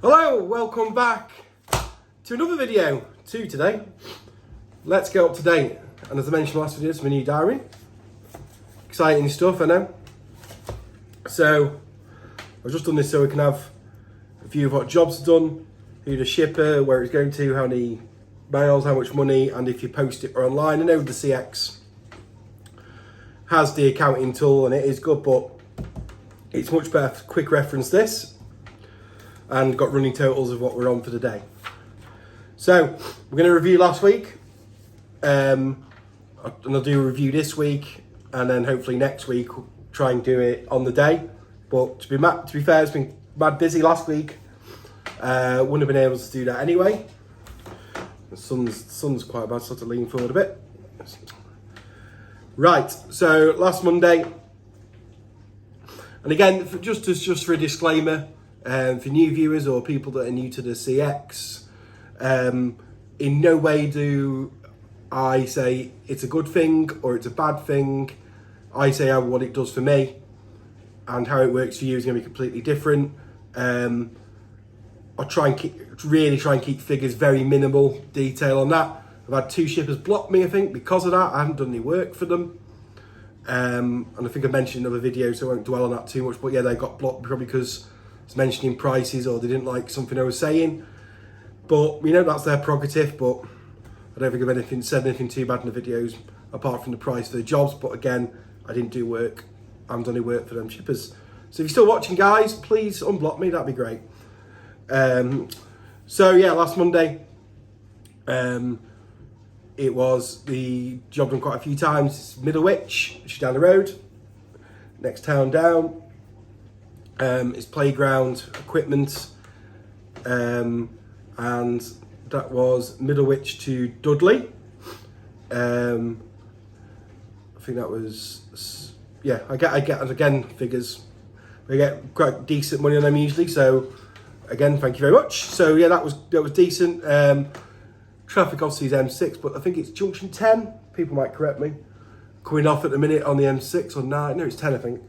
Hello, welcome back to another video. Today. Let's get up to date. And as I mentioned last video, it's my new diary. Exciting stuff, I know. So, I've just done this so we can have a view of what jobs are done, who the shipper, where it's going to, how many miles, how much money, and if you post it or online. I know the CX has the accounting tool and it is good, but it's much better for quick reference this. And got running totals of what we're on for the day. So we're going to review last week, and I'll do a review this week, and then hopefully next week we'll try and do it on the day. But to be fair, it's been mad busy last week. Wouldn't have been able to do that anyway. The sun's quite bad, so I have to lean forward a bit. Right, so last Monday, and again, just for a disclaimer. For new viewers or people that are new to the CX, in no way do I say it's a good thing or it's a bad thing. I say what it does for me, and how it works for you is going to be completely different. I'll try and keep figures very minimal detail on that. I've had 2 shippers block me, I think, because of that. I haven't done any work for them. And I think I mentioned in other videos, so I won't dwell on that too much. But yeah, they got blocked probably because mentioning prices or they didn't like something I was saying, but that's their prerogative. But I don't think I've said anything too bad in the videos apart from the price for the jobs. But again, I didn't do work. I haven't done any work for them shippers. So if you're still watching, guys, please unblock me, that'd be great. So yeah, last Monday it was the job done quite a few times. It's Middlewich, which is down the road, next town down. It's playground equipment, and that was Middlewich to Dudley. I think that was, yeah, I get again figures. We get quite decent money on them usually, so again, thank you very much. So yeah, that was decent. Traffic obviously is M6, but I think it's junction 10. People might correct me. Coming off at the minute on the M6 or 9. No, it's 10, I think.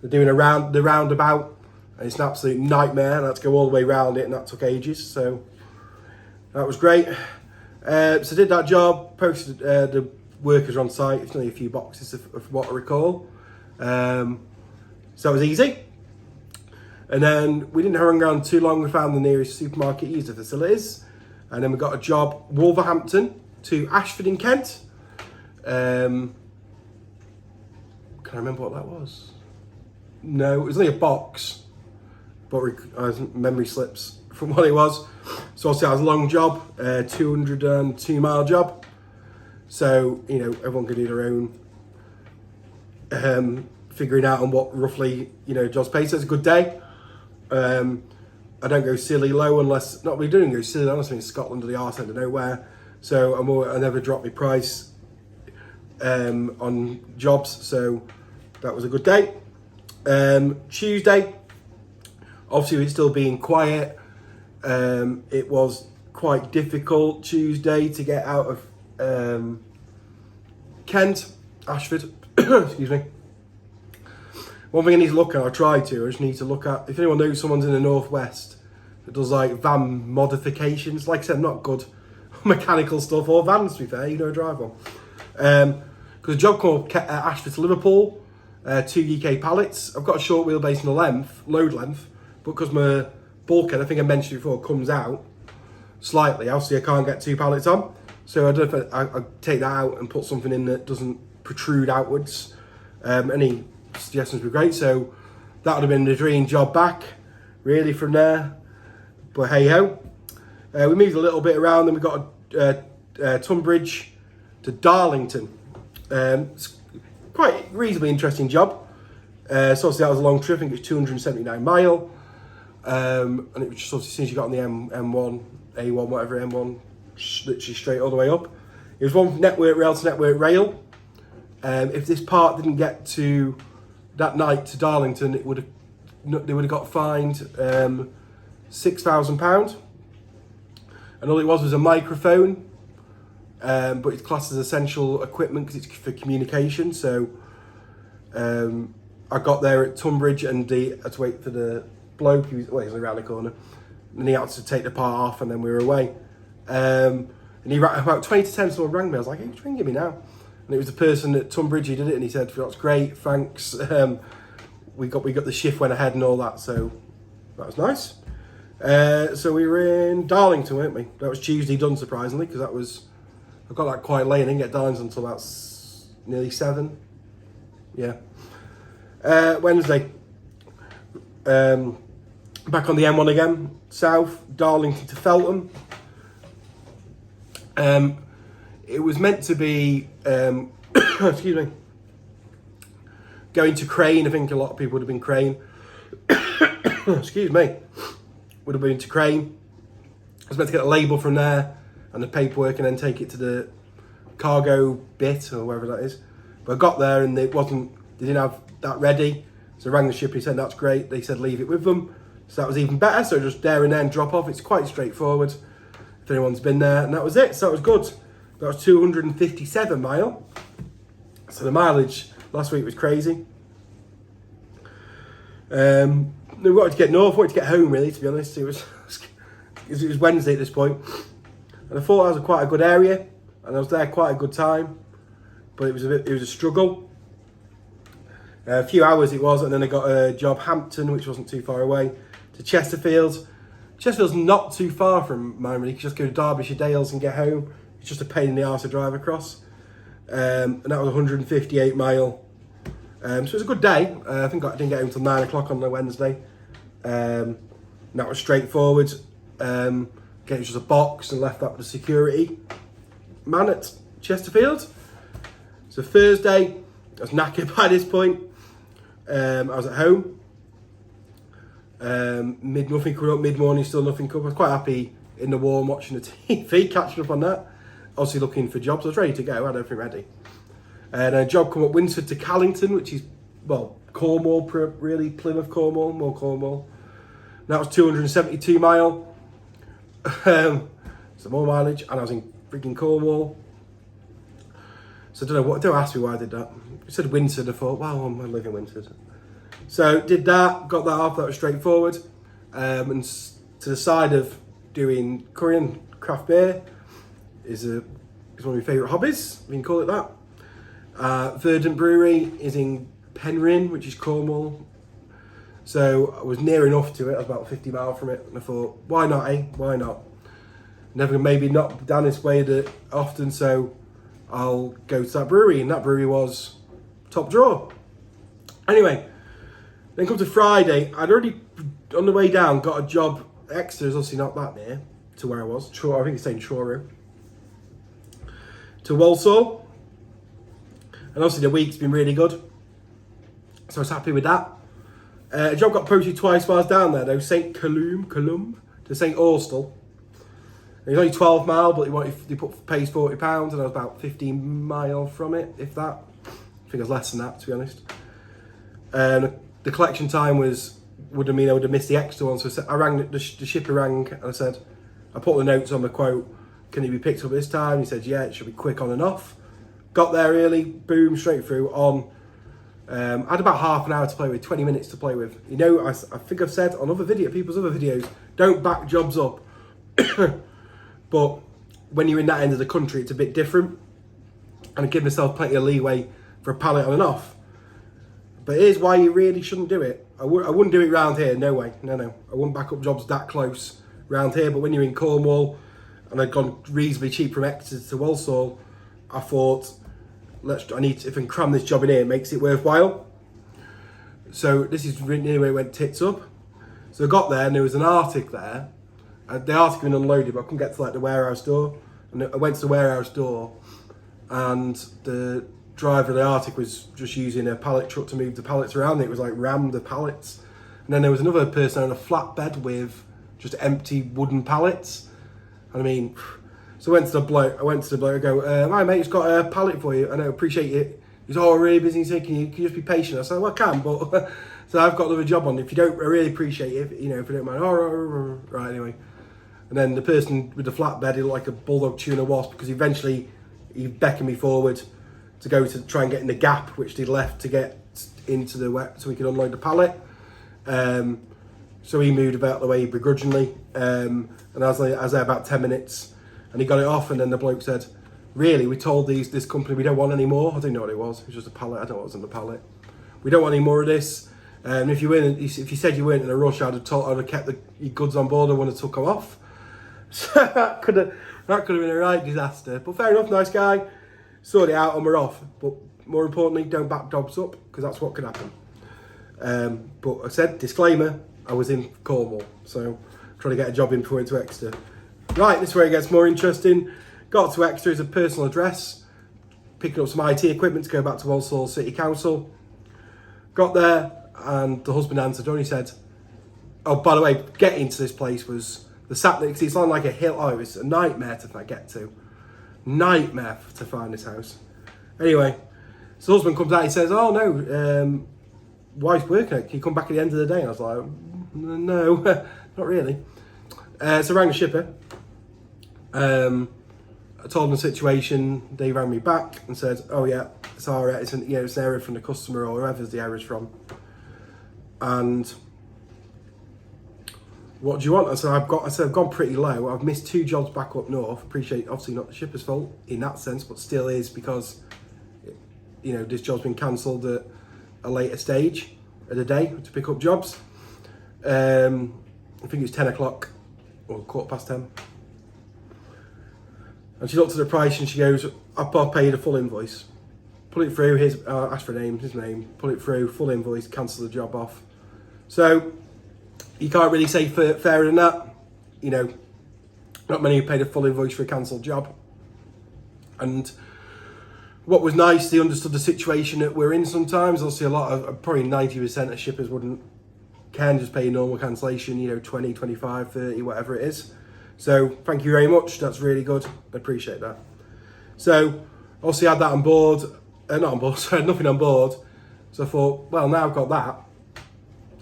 They're doing the roundabout, and it's an absolute nightmare. And I had to go all the way around it, and that took ages. So that was great. So I did that job, posted the workers on site. It's only a few boxes of what I recall. So that was easy. And then we didn't hang around too long. We found the nearest supermarket, used the facilities. And then we got a job, Wolverhampton to Ashford in Kent. Can I remember what that was? No, it was only a box, but memory slips from what it was. So obviously that was a long job, 202-mile job. So, everyone can do their own figuring out on what roughly, jobs pay. So it's a good day. I don't go silly low unless, we don't go silly low unless I'm in Scotland or the arse end of nowhere. So I never drop my price on jobs. So that was a good day. Tuesday, obviously with it still being quiet, it was quite difficult Tuesday to get out of Kent, Ashford, excuse me. One thing I need to look at, I just need to look at, if anyone knows someone's in the northwest that does like van modifications, like I said, I'm not good mechanical stuff or vans, to be fair, drive one. Because a job called Ashford to Liverpool, 2 UK pallets. I've got a short wheelbase in the load length, but because my bulkhead, I think I mentioned before, comes out slightly, obviously I can't get 2 pallets on. So I don't know if I take that out and put something in that doesn't protrude outwards. Any suggestions would be great. So that would have been the dream job back, really, from there. But hey ho. We moved a little bit around, then we got Tunbridge to Darlington. It's quite reasonably interesting job. So obviously that was a long trip. I think it was 279 mile. And it was just obviously as soon as you got on the M1, A1, whatever, M1, literally straight all the way up. It was one network rail to network rail. If this part didn't get to that night to Darlington, they would have got fined £6,000. And all it was a microphone, but it's classed as essential equipment because it's for communication. So I got there at Tunbridge and I had to wait for the bloke, he was around the corner, and he had to take the part off, and then we were away. And he rang about 20 to 10. Someone rang me. I was like, "Who's ringing me now?" And it was the person at Tunbridge who did it, and he said, "That's great, thanks. We got the shift went ahead and all that, so that was nice." So we were in Darlington, weren't we? That was Tuesday done, surprisingly, because I got that quite late. I didn't get Darlington until about nearly 7. Yeah. Wednesday. Back on the M1 again, south, Darlington to Feltham. It was meant to be, excuse me, going to Crane. I think a lot of people would have been Crane. Excuse me. Would have been to Crane. I was meant to get a label from there and the paperwork and then take it to the cargo bit or wherever that is. But I got there and they didn't have that ready. So I rang the ship, he said, "That's great." They said, "Leave it with them." So that was even better. So just there and then drop off. It's quite straightforward if anyone's been there. And that was it. So that was good. That was 257 mile. So the mileage last week was crazy. We wanted to get north, wanted to get home really, to be honest. It was Wednesday at this point. And I thought that was quite a good area. And I was there quite a good time. But it was a struggle. A few hours it was, and then I got a job Hampton, which wasn't too far away, to Chesterfield. Chesterfield's not too far from mine really. You can just go to Derbyshire Dales and get home. It's just a pain in the arse to drive across. And that was 158 mile. So it was a good day. I think I didn't get home until 9 o'clock on the Wednesday. And that was straightforward. It was just a box and left that with the security man at Chesterfield. So Thursday, I was knackered by this point. I was at home. Nothing coming up, mid-morning, still nothing coming up. I was quite happy in the warm watching the TV, catching up on that. Obviously looking for jobs. I was ready to go, I had everything ready. And a job come up Windsor to Callington, which is, well, Cornwall, really, Plymouth, Cornwall, more Cornwall. And that was 272 mile. So more mileage, and I was in freaking Cornwall. So I don't ask me why I did that. It said Windsor, and I thought, wow, I live in Windsor. So did that, got that off, that was straightforward. And to the side of doing Korean craft beer is one of my favourite hobbies, if you can call it that. Verdant Brewery is in Penryn, which is Cornwall. So I was near enough to it, I was about 50 miles from it, and I thought, why not, eh? Why not? Maybe not down this way that often, so I'll go to that brewery, and that brewery was top drawer. Anyway, then come to Friday, I'd already, on the way down, got a job. Exeter's obviously not that near to where I was. I think it's saying Truro. To Walsall. And obviously the week's been really good. So I was happy with that. A job got posted twice while I was down there though. St. Columb to St. Austell. It was only 12 mile, but they pays £40, and I was about 15 mile from it, if that. I think it was less than that, to be honest. The collection time would have mean I would have missed the extra one. So I rang the shipper rang, and I said, I put the notes on the quote. Can it be picked up this time? He said, yeah, it should be quick on and off. Got there early, boom, straight through on. I had about half an hour to play with, 20 minutes to play with. You know, I think I've said on people's other videos, don't back jobs up. But when you're in that end of the country, it's a bit different. And I give myself plenty of leeway for a pallet on and off. But here's why you really shouldn't do it. I wouldn't do it round here, no way, no. I wouldn't back up jobs that close round here. But when you're in Cornwall, and I'd gone reasonably cheap from Exeter to Walsall, I thought, if I can cram this job in here, it makes it worthwhile. So this is really where it went tits up. So I got there and there was an Arctic there. The Arctic had been unloaded, but I couldn't get to the warehouse door. And I went to the warehouse door, and the driver of the Arctic was just using a pallet truck to move the pallets around. It was like rammed the pallets. And then there was another person on a flatbed with just empty wooden pallets. And I mean, so I went to the bloke, I go, hi mate, it's got a pallet for you. I know, appreciate it. He's all really busy, he said, can you just be patient? I said, well I can, but so I've got another job on. If you don't, I really appreciate it, if you don't mind. Right, anyway. And then the person with the flatbed, he looked like a bulldog chewing a wasp, because eventually he beckoned me forward to go to try and get in the gap, which they left to get into the wet so we could unload the pallet. So So he moved about the way begrudgingly, and I was there about 10 minutes, and he got it off, and then the bloke said, really, we told this company we don't want any more. I didn't know what it was. It was just a pallet. I don't know what was in the pallet. We don't want any more of this. And if you said you weren't in a rush, I'd have kept your goods on board. I wouldn't have took them off. So that could have been a right disaster. But fair enough, nice guy. Sort it out and we're off. But more importantly, don't back jobs up, because that's what could happen. But I said, disclaimer, I was in Cornwall, so trying to get a job in before into Exeter. Right, this is where it gets more interesting. Got to Exeter as a personal address, picking up some IT equipment to go back to Walsall City Council. Got there, and the husband answered, only said, oh, by the way, getting to this place was the sat next, it's on like a hill. Oh, it was a nightmare to get to. Nightmare to find this house. Anyway, so the husband comes out, he says, oh no, wife's working. Can you come back at the end of the day? And I was like, no, not really. So I rang the shipper. I told them the situation. They rang me back and said, "Oh yeah, it's all right. It's an error from the customer or whoever's the error's from." And what do you want? I said, I've gone pretty low. I've missed 2 jobs back up north. Appreciate, obviously not the shipper's fault in that sense, but still is, because this job's been cancelled at a later stage of the day to pick up jobs. I think it was 10 o'clock or 10:15. And she looked at the price and she goes, I'll pay you the full invoice. Pull it through, ask for his name, pull it through, full invoice, cancel the job off. So, you can't really say fairer than that. Not many who paid a full invoice for a cancelled job. And what was nice, they understood the situation that we're in sometimes. Obviously, probably 90% of shippers can just pay a normal cancellation, 20, 25, 30, whatever it is. So thank you very much. That's really good. I appreciate that. So obviously I had that on board. Not on board, so I had nothing on board. So I thought, well, now I've got that.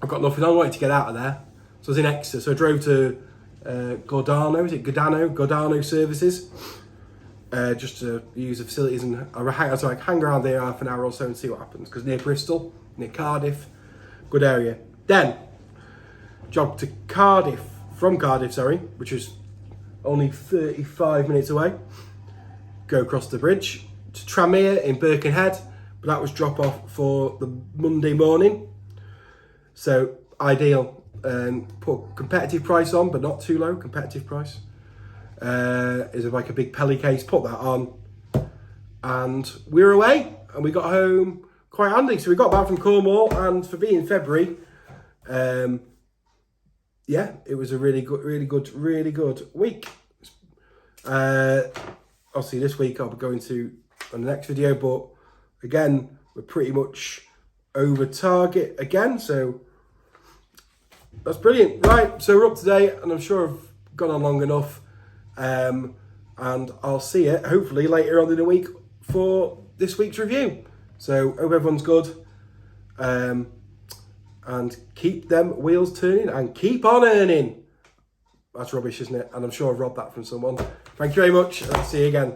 I've got nothing. I wanted to get out of there. So I was in Exeter. So I drove to Godano Services, just to use the facilities. And I hang around there half an hour or so and see what happens. Because near Bristol, near Cardiff, good area. Then, job to from Cardiff, which is only 35 minutes away. Go across the bridge to Tranmere in Birkenhead, but that was drop off for the Monday morning. So ideal. Put a competitive price on, but not too low. Competitive price. Is like a big Pelly case. Put that on, and we were away, and we got home quite handy. So we got back from Cornwall, and for being February, yeah, it was a really good week. Obviously this week I'll be going to on the next video, but again, we're pretty much over target again, so that's brilliant. Right, so we're up to date, and I'm sure I've gone on long enough, and I'll see you hopefully later on in the week for this week's review. So hope everyone's good, and keep them wheels turning and keep on earning. That's rubbish, isn't it? And I'm sure I've robbed that from someone. Thank you very much, and I'll see you again.